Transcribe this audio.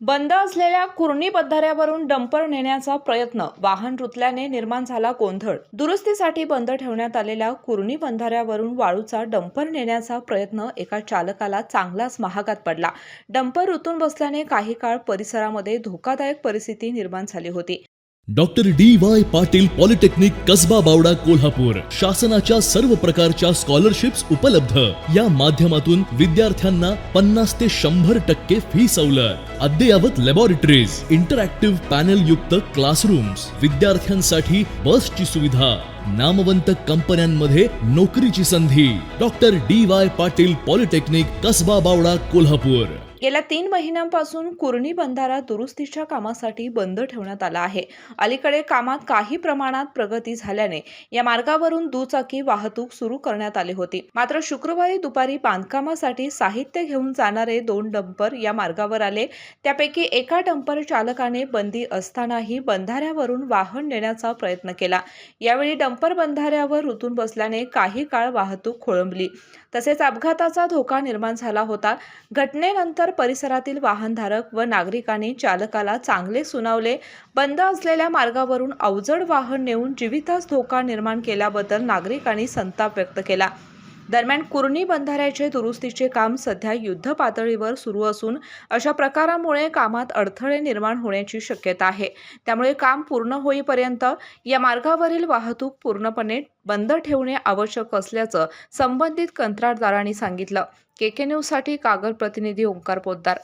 बंद असलेल्या कुर्णी बंधाऱ्यावरून डंपर नेण्याचा प्रयत्न, वाहन रुतल्याने निर्माण झाला गोंधळ। दुरुस्तीसाठी बंद ठेवण्यात आलेल्या कुर्णी बंधाऱ्यावरून वाळूचा डंपर नेण्याचा प्रयत्न एका चालकाला चांगलाच महागात पडला। डंपर रुतून बसल्याने काही काळ परिसरामध्ये धोकादायक परिस्थिती निर्माण झाली होती। Doctor D Y. Patil polytechnic Kasba Bawada Kolhapur शासनाच्या सर्व प्रकारच्या स्कॉलरशिप्स उपलब्ध। या माध्यमातून विद्यार्थ्यांना 50 ते 100% फी सवलत, अद्ययावत लॅबोरेटरीज, इंटरॅक्टिव्ह पॅनल युक्त क्लासरूम्स, विद्यार्थ्यांसाठी बसची सुविधा, नामवंत कंपन्यांमध्ये नोकरीची संधी। Doctor D Y. Patil polytechnic Kasba Bawada Kolhapur. गेल्या 3 महिन्यांपासून कुर्णी बंधारा दुरुस्तीच्या कामासाठी बंद ठेवण्यात आला आहे। अलीकडे कामात काही प्रमाणात प्रगती झाल्याने या मार्गावरून दुचाकी वाहतूक सुरू करण्यात आली होती। मात्र शुक्रवारी दुपारी बांधकामासाठी साहित्य घेऊन जाणारे 2 डंपर या मार्गावर आले। त्यापैकी एका डंपर चालकाने बंदी असतानाही बंधाऱ्यावरून वाहन नेण्याचा प्रयत्न केला। यावेळी डंपर बंधाऱ्यावर रुतून बसल्याने काही काळ वाहतूक खोळंबली, तसेच अपघाताचा धोका निर्माण झाला होता। घटनेनंतर परिसरातील वाहनधारक व नागरिकांनी चालकाला चांगले सुनावले। बंद असलेल्या मार्गावरून अवजड वाहन नेऊन जीवितास धोका निर्माण केल्याबद्दल नागरिकांनी संताप व्यक्त केला। दरम्यान कुर्णी बंधाऱ्याचे दुरुस्तीचे काम सध्या युद्ध पातळीवर सुरू असून अशा प्रकारामुळे कामात अडथळे निर्माण होण्याची शक्यता आहे। त्यामुळे काम पूर्ण होईपर्यंत या मार्गावरील वाहतूक पूर्णपणे बंद ठेवणे आवश्यक असल्याचं संबंधित कंत्राटदारांनी सांगितलं। KK न्यूजसाठी कागल प्रतिनिधी ओंकार पोद्दार।